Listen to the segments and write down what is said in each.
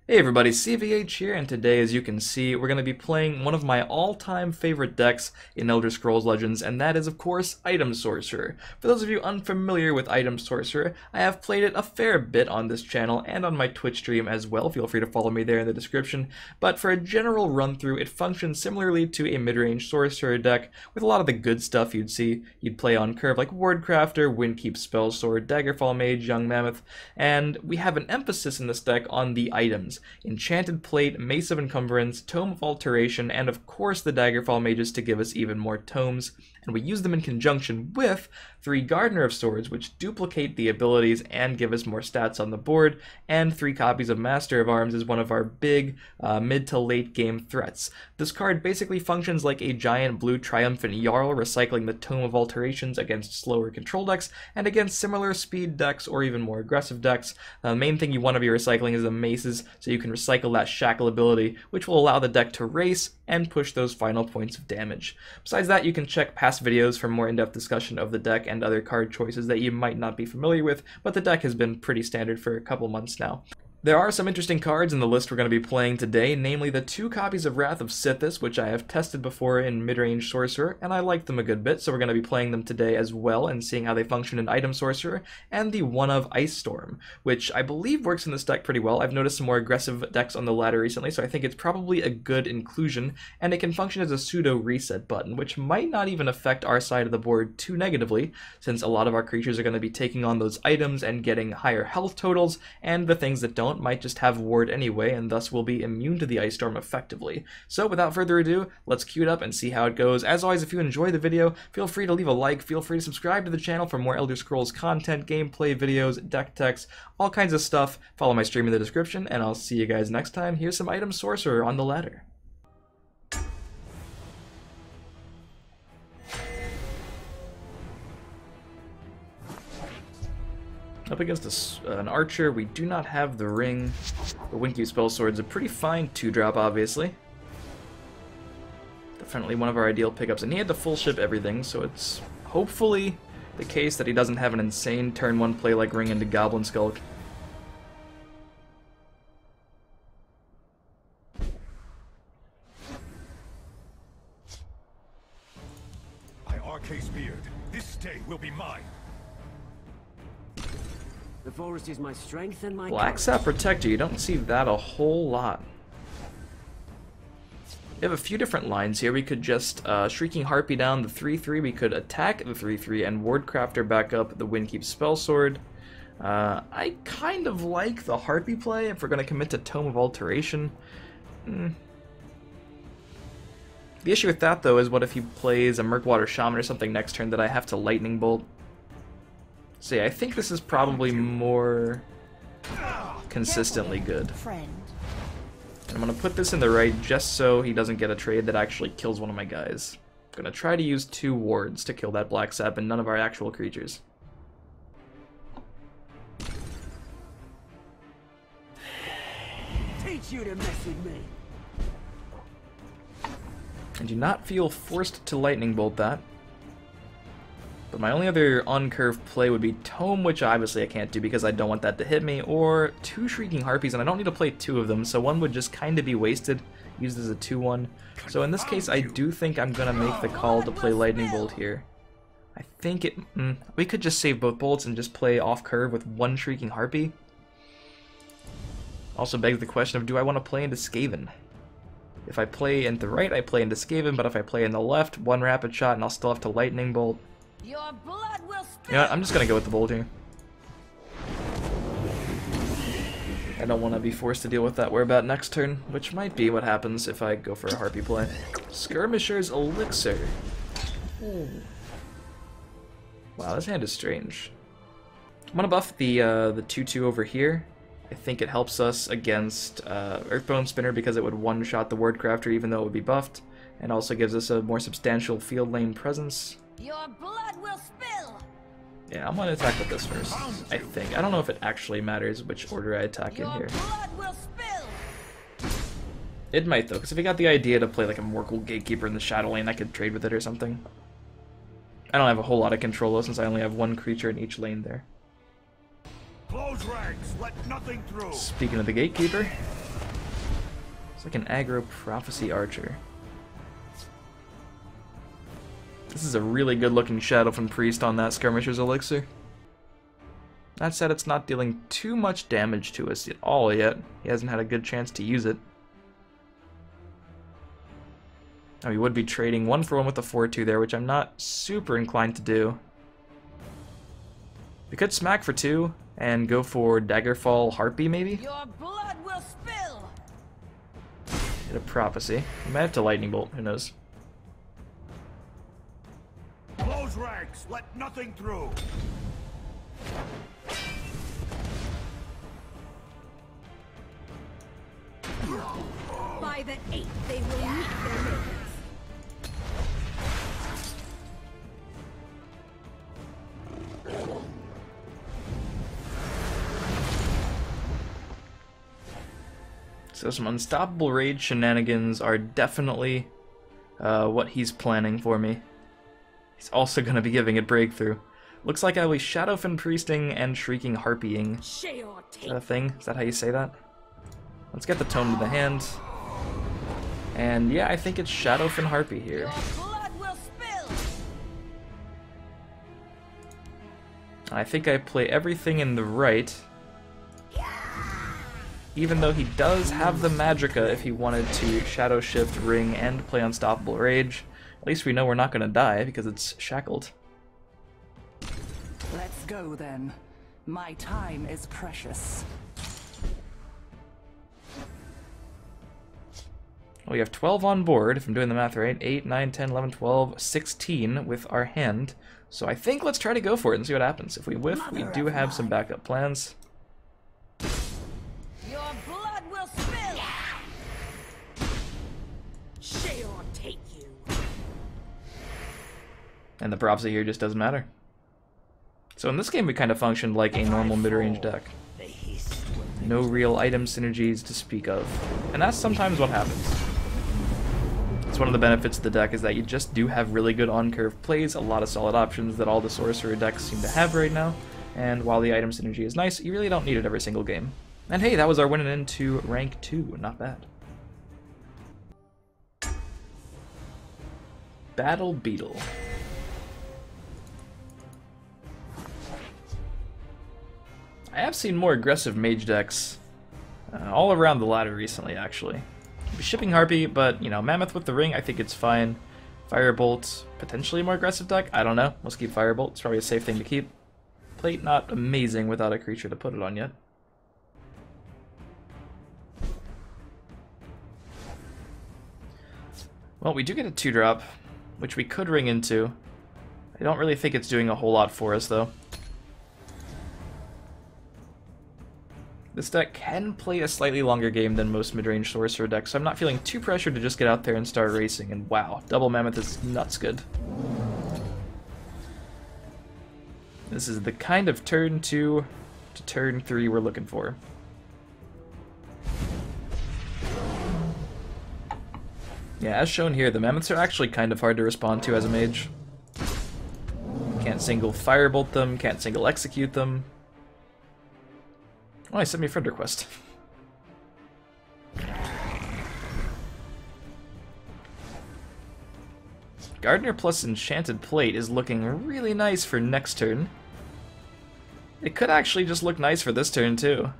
Hey everybody, CVH here, and today, as you can see, we're going to be playing one of my all-time favorite decks in Elder Scrolls Legends, and that is, of course, Item Sorcerer. For those of you unfamiliar with Item Sorcerer, I have played it a fair bit on this channel and on my Twitch stream as well. Feel free to follow me there in the description. But for a general run-through, it functions similarly to a mid-range Sorcerer deck, with a lot of the good stuff you'd see. You'd play on curve like Wardcrafter, Windkeep Spellsword, Daggerfall Mage, Young Mammoth, and we have an emphasis in this deck on the items. Enchanted Plate, Mace of Encumbrance, Tome of Alteration, and of course the Daggerfall Mages to give us even more tomes, and we use them in conjunction with 3 Gardener of Swords, which duplicate the abilities and give us more stats on the board, and 3 copies of Master of Arms is one of our big mid to late game threats. This card basically functions like a giant blue Triumphant Jarl, recycling the Tome of Alterations against slower control decks, and against similar speed decks or even more aggressive decks. The main thing you want to be recycling is the maces, so you can recycle that Shackle ability, which will allow the deck to race and push those final points of damage. Besides that, you can check past videos for more in-depth discussion of the deck and other card choices that you might not be familiar with, but the deck has been pretty standard for a couple months now. There are some interesting cards in the list we're going to be playing today, namely the 2 copies of Wrath of Sithis, which I have tested before in mid-range Sorcerer, and I like them a good bit, so we're going to be playing them today as well and seeing how they function in Item Sorcerer, and the 1 of Ice Storm, which I believe works in this deck pretty well. I've noticed some more aggressive decks on the ladder recently, so I think it's probably a good inclusion, and it can function as a pseudo reset button, which might not even affect our side of the board too negatively, since a lot of our creatures are going to be taking on those items and getting higher health totals, and the things that don't might just have ward anyway, and thus will be immune to the Ice Storm effectively. So without further ado, let's queue it up and see how it goes. As always, if you enjoy the video, feel free to leave a like, feel free to subscribe to the channel for more Elder Scrolls content, gameplay, videos, deck techs, all kinds of stuff. Follow my stream in the description, and I'll see you guys next time. Here's some Item Sorcerer on the ladder. Up against an archer, we do not have the ring. The Windkeep Spellsword's a pretty fine 2-drop, obviously. Definitely one of our ideal pickups, and he had to full ship everything, so it's hopefully the case that he doesn't have an insane turn 1 play like Ring into Goblin Skulk. I Arcase Beard. This day will be mine. The forest is my strength and my Black Sap Protector, you don't see that a whole lot. We have a few different lines here. We could just Shrieking Harpy down the 3/3, we could attack the 3/3 and Wardcrafter back up the Windkeep Spellsword. I kind of like the Harpy play if we're going to commit to Tome of Alteration. The issue with that, though, is what if he plays a Murkwater Shaman or something next turn that I have to Lightning Bolt? So yeah, I think this is probably more consistently good. And I'm going to put this in the right just so he doesn't get a trade that actually kills one of my guys. I'm going to try to use 2 wards to kill that Black Sap and none of our actual creatures. teach you to mess with me. I do not feel forced to Lightning Bolt that. But my only other on-curve play would be Tome, which obviously I can't do because I don't want that to hit me, or 2 Shrieking Harpies, and I don't need to play 2 of them, so one would just kind of be wasted, used as a 2/1. So in this case, I do think I'm going to make the call to play Lightning Bolt here. I think it... we could just save both bolts and just play off-curve with 1 Shrieking Harpy. Also begs the question of, do I want to play into Skaven? If I play into the right, I play into Skaven, but if I play in the left, 1 Rapid Shot and I'll still have to Lightning Bolt. Your blood will spill. You know what, I'm just gonna go with the bolt here. I don't want to be forced to deal with that whereabout next turn, which might be what happens if I go for a Harpy play. Skirmisher's Elixir. Ooh. Wow, this hand is strange. I'm gonna buff the 2/2 over here. I think it helps us against Earthbone Spinner because it would one-shot the Wardcrafter even though it would be buffed, and also gives us a more substantial field lane presence. Your blood will spill. Yeah, I'm gonna attack with this first, I think. I don't know if it actually matters which order I attack in here. Blood will spill. It might though, because if he got the idea to play like a Morkel Gatekeeper in the Shadow Lane, I could trade with it or something. I don't have a whole lot of control though, since I only have 1 creature in each lane there. Close ranks, let nothing through. Speaking of the Gatekeeper, It's like an aggro prophecy archer. This is a really good looking Shadowfen Priest on that Skirmisher's Elixir. That said, it's not dealing too much damage to us at all yet. He hasn't had a good chance to use it. Now we would be trading 1-for-1 with the 4-2 there, which I'm not super inclined to do. We could smack for 2 and go for Daggerfall Harpy maybe? Your blood will spill. Hit a Prophecy. We might have to Lightning Bolt, who knows. Close ranks, let nothing through. By the 8th, they will meet their makers. So some Unstoppable Rage shenanigans are definitely what he's planning for me. He's also going to be giving it Breakthrough. Looks like I'll be Shadowfen Priesting and Shrieking Harpying. Is that a thing? Is that how you say that? Let's get the tome to the hand. And yeah, I think it's Shadowfen Harpy here. Your blood will spill. I think I play everything in the right. Even though he does have the Magicka if he wanted to Shadow Shift, Ring, and play Unstoppable Rage. At least we know we're not going to die because it's shackled. Let's go then. My time is precious. We have 12 on board, if I'm doing the math right. 8, 9, 10, 11, 12, 16 with our hand. So I think let's try to go for it and see what happens. If we whiff, we do have some backup plans. Your blood will spill. Sheol take you. And the prophecy here just doesn't matter. So in this game we kind of functioned like a normal mid-range deck. No real item synergies to speak of. And that's sometimes what happens. It's one of the benefits of the deck is that you just do have really good on-curve plays, a lot of solid options that all the Sorcerer decks seem to have right now. And while the item synergy is nice, you really don't need it every single game. And hey, that was our winning into rank 2, not bad. Battle Beetle. I have seen more aggressive mage decks all around the ladder recently, actually. I'll be shipping Harpy, but, you know, Mammoth with the Ring, I think it's fine. Firebolt, potentially a more aggressive deck? I don't know. Let's keep Firebolt. It's probably a safe thing to keep. Plate, not amazing without a creature to put it on yet. Well, we do get a 2-drop, which we could ring into. I don't really think it's doing a whole lot for us, though. This deck can play a slightly longer game than most mid-range Sorcerer decks, so I'm not feeling too pressured to just get out there and start racing, and wow, Double Mammoth is nuts good. This is the kind of turn 2 to turn 3 we're looking for. Yeah, as shown here, the Mammoths are actually kind of hard to respond to as a mage. Can't single Firebolt them, can't single execute them. Oh, he sent me a friend request. Gardener plus Enchanted Plate is looking really nice for next turn. It could actually just look nice for this turn, too.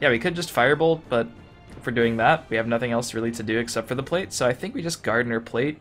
Yeah, we could just Firebolt, but if we're doing that, we have nothing else really to do except for the plate, so I think we just Gardener Plate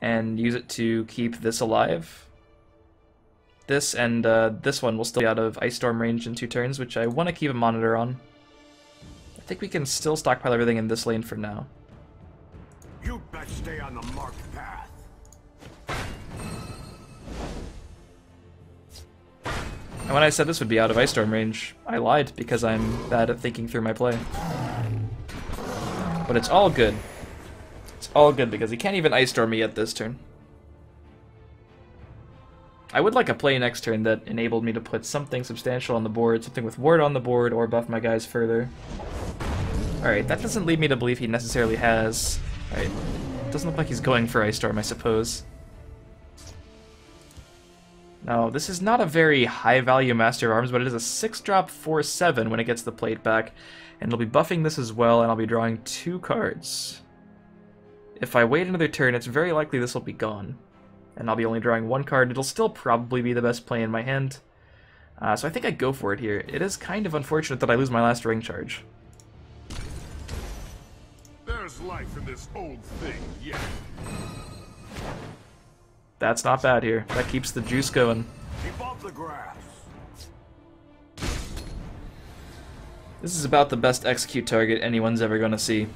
and use it to keep this alive. This and this one will still be out of Ice Storm range in 2 turns, which I want to keep a monitor on. I think we can still stockpile everything in this lane for now. You'd best stay on the marked path. And when I said this would be out of Ice Storm range, I lied because I'm bad at thinking through my play. But it's all good. It's all good because he can't even Ice Storm me yet this turn. I would like a play next turn that enabled me to put something substantial on the board, something with ward on the board, or buff my guys further. Alright, that doesn't lead me to believe he necessarily has... Alright, doesn't look like he's going for Ice Storm, I suppose. Now, this is not a very high-value Master of Arms, but it is a 6-drop 4/7 when it gets the plate back. And it'll be buffing this as well, and I'll be drawing 2 cards. If I wait another turn, it's very likely this will be gone. And I'll be only drawing 1 card. It'll still probably be the best play in my hand. So I think I go for it here. It is kind of unfortunate that I lose my last ring charge. There's life in this old thing, yeah. That's not bad here. That keeps the juice going. Keep off the grass. This is about the best execute target anyone's ever going to see.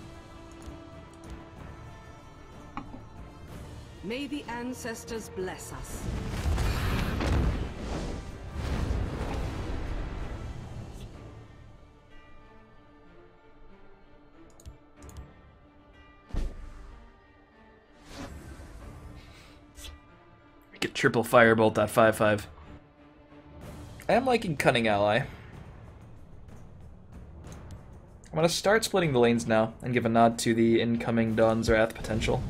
May the ancestors bless us. Get triple firebolt that 5/5. I am liking Cunning Ally. I'm going to start splitting the lanes now and give a nod to the incoming Dawn's Wrath potential.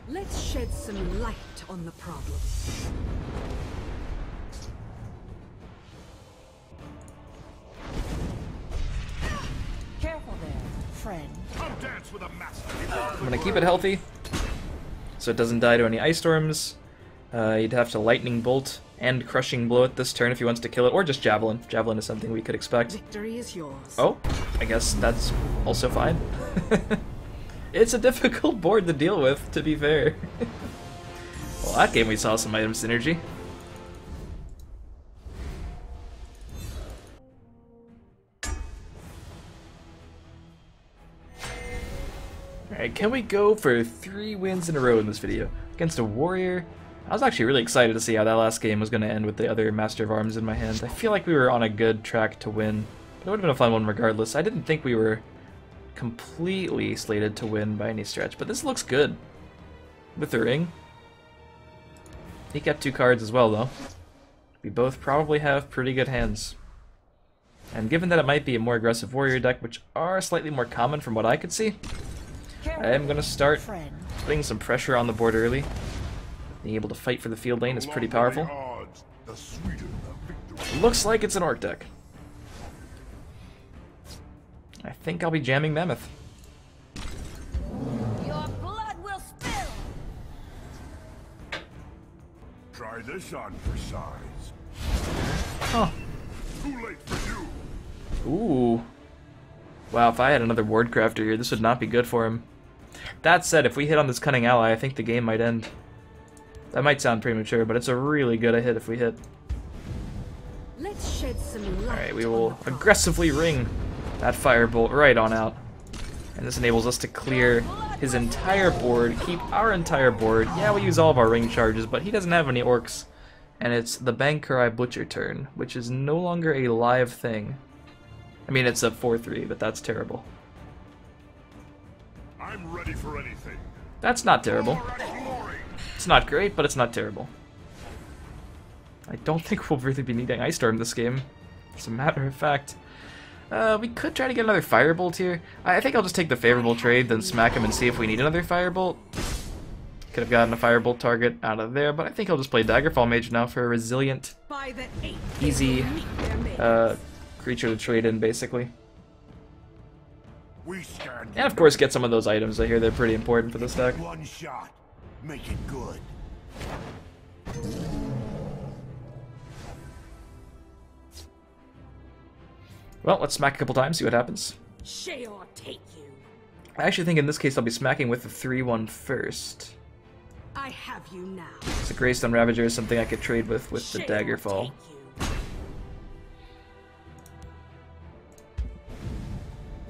Let's shed some light on the problem. Careful there, friend. Come dance with a master. I'm going to keep it healthy so it doesn't die to any ice storms. You'd have to Lightning Bolt and Crushing Blow it this turn if he wants to kill it, or just Javelin. Javelin is something we could expect. Victory is yours. Oh, I guess that's also fine. It's a difficult board to deal with, to be fair. Well, that game we saw some item synergy. Alright, can we go for 3 wins in a row in this video? Against a warrior. I was actually really excited to see how that last game was going to end with the other Master of Arms in my hand. I feel like we were on a good track to win, but it would have been a fun one regardless. I didn't think we were completely slated to win by any stretch, but this looks good. With the ring. He kept 2 cards as well, though. We both probably have pretty good hands. And given that it might be a more aggressive warrior deck, which are slightly more common from what I could see, I am going to start putting some pressure on the board early. Being able to fight for the field lane is pretty powerful. The sweeter the victory. Looks like it's an Orc deck. I think I'll be jamming Mammoth. Your blood will spill. Try this on for size. Huh. Too late for you. Ooh. Wow, if I had another Ward Crafter here, this would not be good for him. That said, if we hit on this Cunning Ally, I think the game might end. That might sound premature, but it's a really good hit if we hit. Let's shed some light. Alright, we will aggressively ring that Firebolt right on out. And this enables us to clear his entire board, keep our entire board. Yeah, we use all of our ring charges, but he doesn't have any orcs. And it's the Bankurai Butcher turn, which is no longer a live thing. I mean, it's a 4/3, but that's terrible. I'm ready for anything. That's not terrible. Glory, glory. It's not great, but it's not terrible. I don't think we'll really be needing Ice Storm this game. As a matter of fact. We could try to get another Firebolt here. I think I'll just take the favorable trade, then smack him and see if we need another Firebolt. Could have gotten a Firebolt target out of there, but I think I'll just play Daggerfall Mage now for a resilient, By the 8, easy they will meet their mates. creature to trade in, basically. We stand And of course get some of those items. I hear they're pretty important for this deck. one shot. Make it good. Well, let's smack a couple times, see what happens. Sheol take you. I actually think in this case I'll be smacking with the 3/1 first. I have you now. So Greystone Ravager is something I could trade with the Sheol Daggerfall. take you.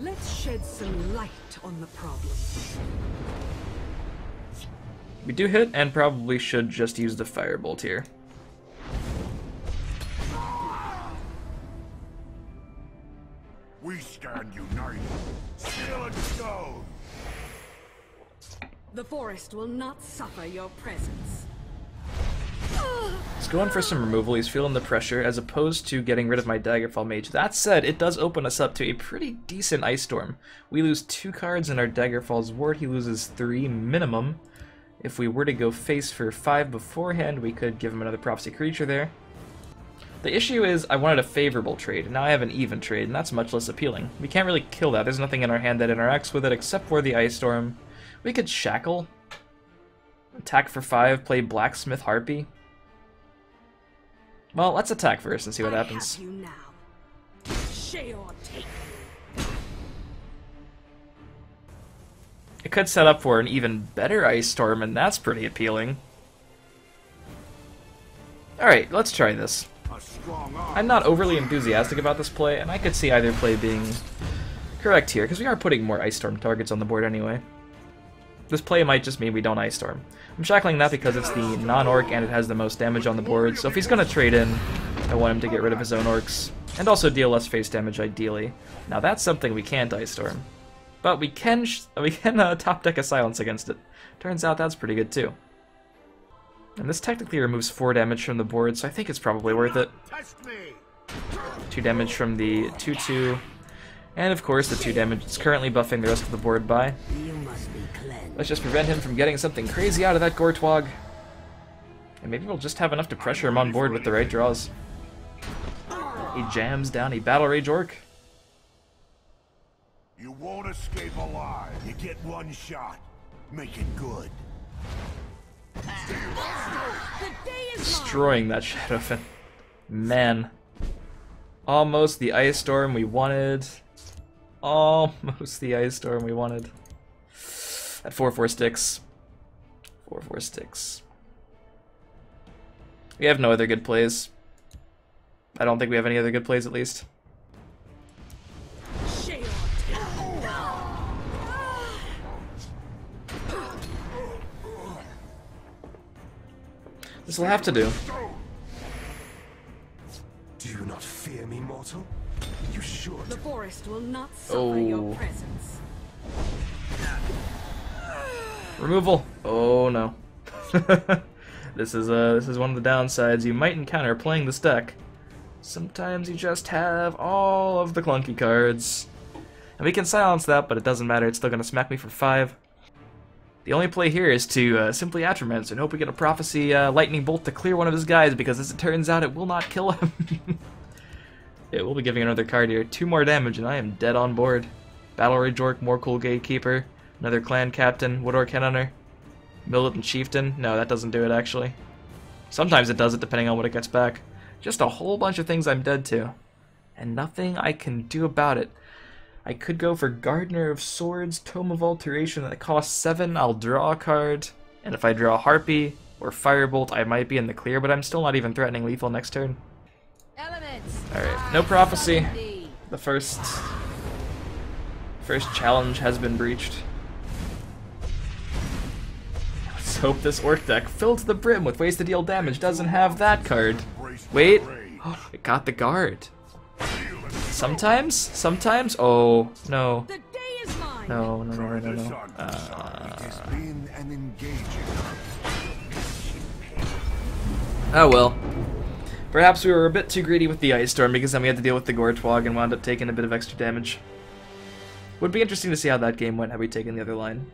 Let's shed some light on the problem. We do hit, and probably should just use the Firebolt here. We stand united. Steel and stone. The forest will not suffer your presence. He's going for some removal, he's feeling the pressure, as opposed to getting rid of my Daggerfall Mage. That said, it does open us up to a pretty decent Ice Storm. We lose 2 cards in our Daggerfall's ward, he loses 3 minimum. If we were to go face for 5 beforehand, we could give him another Prophecy creature there. The issue is I wanted a favorable trade, and now I have an even trade, and that's much less appealing. We can't really kill that. There's nothing in our hand that interacts with it except for the Ice Storm. We could Shackle, attack for 5, play Blacksmith Harpy. Well, let's attack first and see what happens. Have you now. Share or take. It could set up for an even better Ice Storm, and that's pretty appealing. Alright, let's try this. A strong arm. I'm not overly enthusiastic about this play, and I could see either play being correct here, because we are putting more Ice Storm targets on the board anyway. This play might just mean we don't Ice Storm. I'm shackling that because it's the non-orc and it has the most damage on the board, so if he's going to trade in, I want him to get rid of his own orcs, and also deal less face damage ideally. Now that's something we can't Ice Storm. But we can top deck a Silence against it. Turns out that's pretty good too. And this technically removes 4 damage from the board, so I think it's probably worth it. Test me. 2 damage from the 2/2, and of course the 2 damage it's currently buffing the rest of the board by. You must be cleansed. Let's just prevent him from getting something crazy out of that Gortwog. And maybe we'll just have enough to pressure him on board with the right draws. He jams down a Battle Rage Orc. You won't escape alive. You get one shot. Make it good. The day is mine. Destroying that Shadowfen. Man. Almost the Ice Storm we wanted. Almost the Ice Storm we wanted. At 4/4 sticks. 4/4 sticks. We have no other good plays. I don't think we have any other good plays at least. Share or This will have to do. Do you not fear me, mortal? You should. the forest will not suffer your Oh. presence. Removal. Oh no. This is one of the downsides you might encounter playing this deck. Sometimes you just have all of the clunky cards. And we can silence that, but it doesn't matter, it's still gonna smack me for 5. The only play here is to simply Attrament and hope we get a Prophecy Lightning Bolt to clear one of his guys, because as it turns out, it will not kill him. Yeah, we'll be giving another card here. 2 more damage, and I am dead on board. Battle Rage Orc, Morkul Gatekeeper, another Clan Captain, Wood Orc Headhunter, Militant Chieftain. No, that doesn't do it, actually. Sometimes it does it, depending on what it gets back. Just a whole bunch of things I'm dead to. And nothing I can do about it. I could go for Gardener of Swords, Tome of Alteration that costs 7, I'll draw a card. And if I draw Harpy or Firebolt, I might be in the clear, but I'm still not even threatening lethal next turn. Elements. Alright, no Prophecy. The first challenge has been breached. Let's hope this Orc deck, filled to the brim with ways to deal damage, doesn't have that card. Wait, it got the guard. Sometimes? Oh, no. The day is mine. No. It's been an engaging. Oh well. Perhaps we were a bit too greedy with the Ice Storm, because then we had to deal with the Gortwog and wound up taking a bit of extra damage. Would be interesting to see how that game went had we taken the other line.